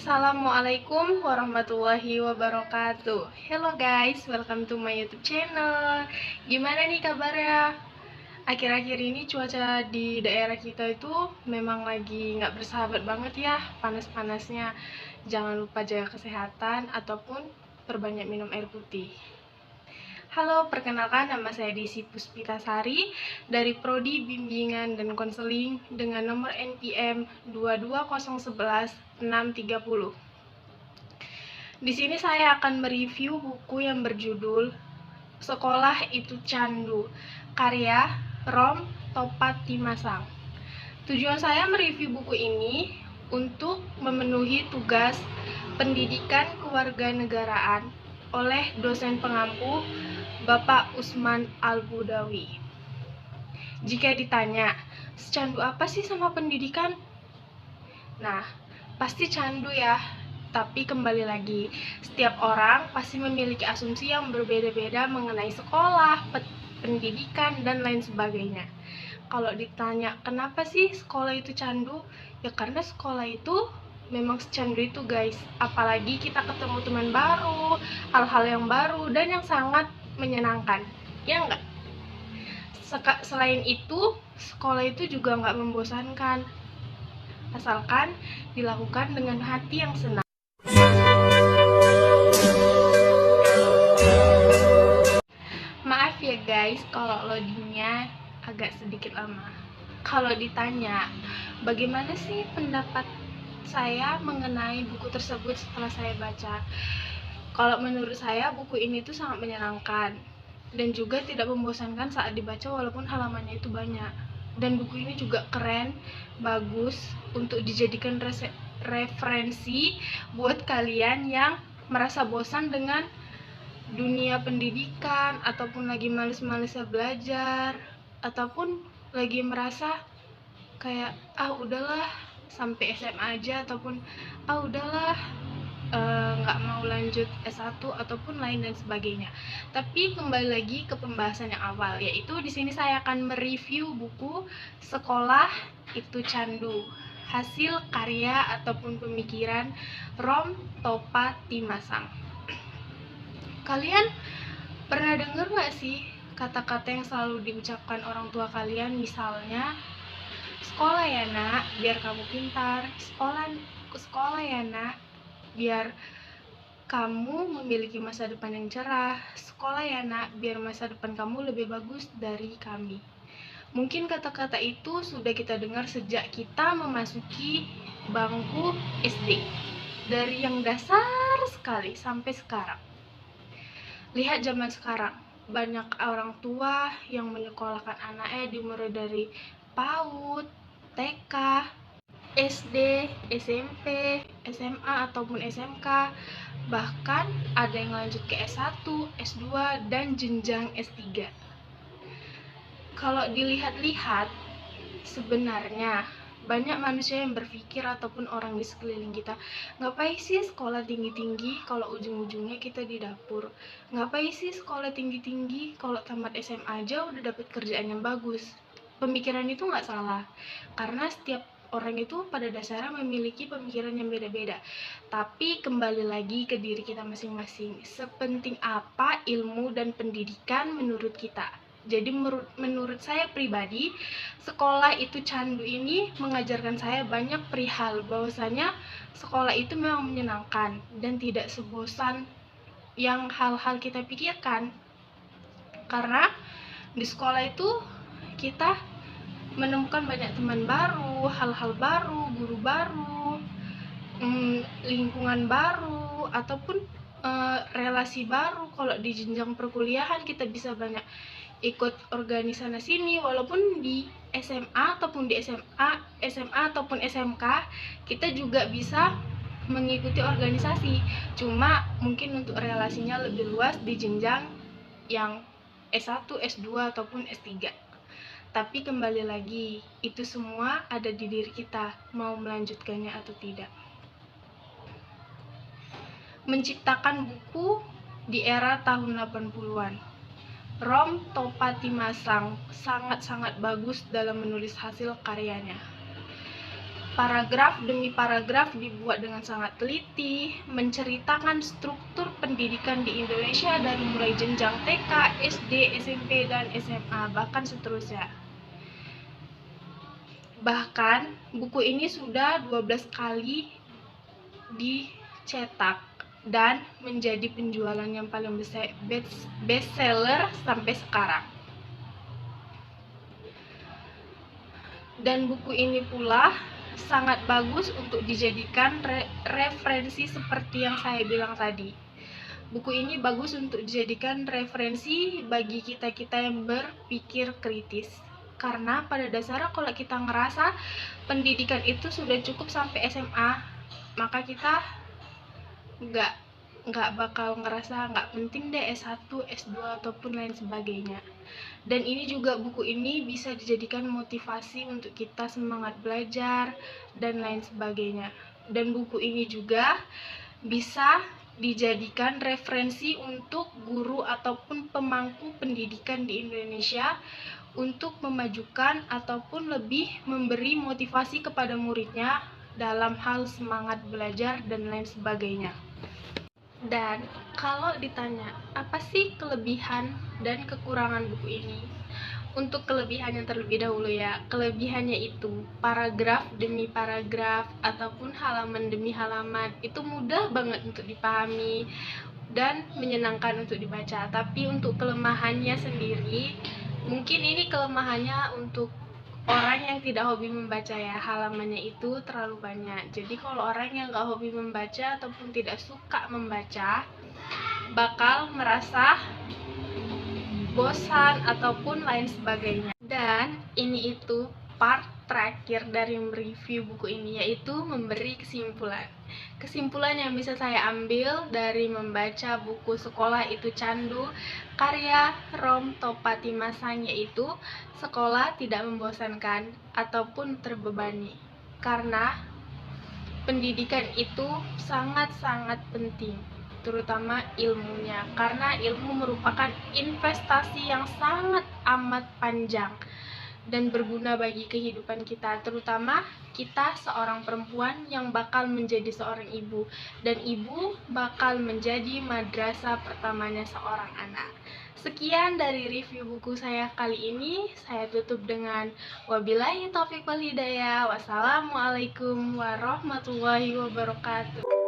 Assalamualaikum warahmatullahi wabarakatuh. Hello guys, welcome to my YouTube channel. Gimana nih kabarnya? Akhir-akhir ini cuaca di daerah kita itu memang lagi nggak bersahabat banget ya, panas-panasnya. Jangan lupa jaga kesehatan ataupun perbanyak minum air putih. Halo, perkenalkan nama saya Desi Puspitasari dari Prodi Bimbingan dan Konseling dengan nomor NPM 22011-630. Di sini saya akan mereview buku yang berjudul Sekolah Itu Candu, karya Rom Topatimasang. Tujuan saya mereview buku ini untuk memenuhi tugas pendidikan kewarganegaraan oleh dosen pengampu Bapak Usman Al-Budawi. Jika ditanya, secandu apa sih sama pendidikan? Nah, pasti candu ya. Tapi kembali lagi, setiap orang pasti memiliki asumsi yang berbeda-beda mengenai sekolah, pendidikan, dan lain sebagainya. Kalau ditanya, kenapa sih sekolah itu candu? Ya karena sekolah itu memang secandu itu guys. Apalagi kita ketemu teman baru, hal-hal yang baru, dan yang sangat menyenangkan, ya enggak? Selain itu, sekolah itu juga nggak membosankan, asalkan dilakukan dengan hati yang senang. Maaf ya guys, kalau loadingnya agak sedikit lama. Kalau ditanya, bagaimana sih pendapat saya mengenai buku tersebut setelah saya baca? Kalau menurut saya, buku ini tuh sangat menyenangkan dan juga tidak membosankan saat dibaca walaupun halamannya itu banyak. Dan buku ini juga keren, bagus untuk dijadikan referensi buat kalian yang merasa bosan dengan dunia pendidikan, ataupun lagi males-malesnya belajar, ataupun lagi merasa kayak udahlah sampai SMA aja, ataupun udahlah nggak mau lanjut S1 ataupun lain dan sebagainya. Tapi kembali lagi ke pembahasan yang awal, yaitu di sini saya akan mereview buku Sekolah Itu Candu, hasil karya ataupun pemikiran Rom Topatimasang. Kalian pernah dengar nggak sih kata-kata yang selalu diucapkan orang tua kalian? Misalnya, sekolah ya nak, biar kamu pintar. Sekolah ya nak, biar kamu memiliki masa depan yang cerah. Sekolah ya nak, biar masa depan kamu lebih bagus dari kami. Mungkin kata-kata itu sudah kita dengar sejak kita memasuki bangku SD, dari yang dasar sekali sampai sekarang. Lihat zaman sekarang, banyak orang tua yang menyekolahkan anaknya dimulai dari PAUD, TK, SD, SMP, SMA ataupun SMK, bahkan ada yang lanjut ke S1, S2, dan jenjang S3. Kalau dilihat-lihat, sebenarnya banyak manusia yang berpikir ataupun orang di sekeliling kita, ngapain sih sekolah tinggi-tinggi kalau ujung-ujungnya kita di dapur? Ngapain sih sekolah tinggi-tinggi kalau tamat SMA aja udah dapet kerjaan yang bagus? Pemikiran itu nggak salah, karena setiap orang itu pada dasarnya memiliki pemikiran yang beda-beda. Tapi kembali lagi ke diri kita masing-masing, sepenting apa ilmu dan pendidikan menurut kita. Jadi menurut saya pribadi, Sekolah Itu Candu ini mengajarkan saya banyak perihal bahwasanya sekolah itu memang menyenangkan dan tidak sebosan yang hal-hal kita pikirkan. Karena di sekolah itu kita menemukan banyak teman baru, hal-hal baru, guru baru, lingkungan baru, ataupun relasi baru. Kalau di jenjang perkuliahan kita bisa banyak ikut organisasi sini, walaupun di SMA ataupun di SMA ataupun SMK kita juga bisa mengikuti organisasi. Cuma mungkin untuk relasinya lebih luas di jenjang yang S1, S2 ataupun S3. Tapi kembali lagi, itu semua ada di diri kita, mau melanjutkannya atau tidak. Menciptakan buku di era tahun 80-an. Rom Topatimasang sangat-sangat bagus dalam menulis hasil karyanya. Paragraf demi paragraf dibuat dengan sangat teliti, menceritakan struktur pendidikan di Indonesia dari mulai jenjang TK, SD, SMP, dan SMA, bahkan seterusnya. Bahkan buku ini sudah 12 kali dicetak dan menjadi penjualan yang paling besar, best seller sampai sekarang. Dan buku ini pula sangat bagus untuk dijadikan referensi seperti yang saya bilang tadi. Buku ini bagus untuk dijadikan referensi bagi kita-kita yang berpikir kritis. Karena pada dasarnya kalau kita ngerasa pendidikan itu sudah cukup sampai SMA, maka kita nggak bakal ngerasa nggak penting deh S1, S2 ataupun lain sebagainya. Dan ini juga, buku ini bisa dijadikan motivasi untuk kita semangat belajar dan lain sebagainya. Dan buku ini juga bisa dijadikan referensi untuk guru ataupun pemangku pendidikan di Indonesia untuk memajukan ataupun lebih memberi motivasi kepada muridnya dalam hal semangat belajar dan lain sebagainya. Dan kalau ditanya apa sih kelebihan dan kekurangan buku ini, untuk kelebihannya terlebih dahulu ya. Kelebihannya itu paragraf demi paragraf ataupun halaman demi halaman itu mudah banget untuk dipahami dan menyenangkan untuk dibaca. Tapi untuk kelemahannya sendiri, mungkin ini kelemahannya untuk orang yang tidak hobi membaca ya, halamannya itu terlalu banyak. Jadi kalau orang yang gak hobi membaca ataupun tidak suka membaca, bakal merasa bosan ataupun lain sebagainya. Dan ini itu part terakhir dari mereview buku ini, yaitu memberi kesimpulan. Kesimpulan yang bisa saya ambil dari membaca buku Sekolah Itu Candu karya Rom Topati Masang, yaitu sekolah tidak membosankan ataupun terbebani, karena pendidikan itu sangat-sangat penting, terutama ilmunya, karena ilmu merupakan investasi yang sangat amat panjang dan berguna bagi kehidupan kita, terutama kita seorang perempuan yang bakal menjadi seorang ibu, dan ibu bakal menjadi madrasah pertamanya seorang anak. Sekian dari review buku saya kali ini. Saya tutup dengan wabillahi taufiq wal hidayah. Wassalamualaikum warahmatullahi wabarakatuh.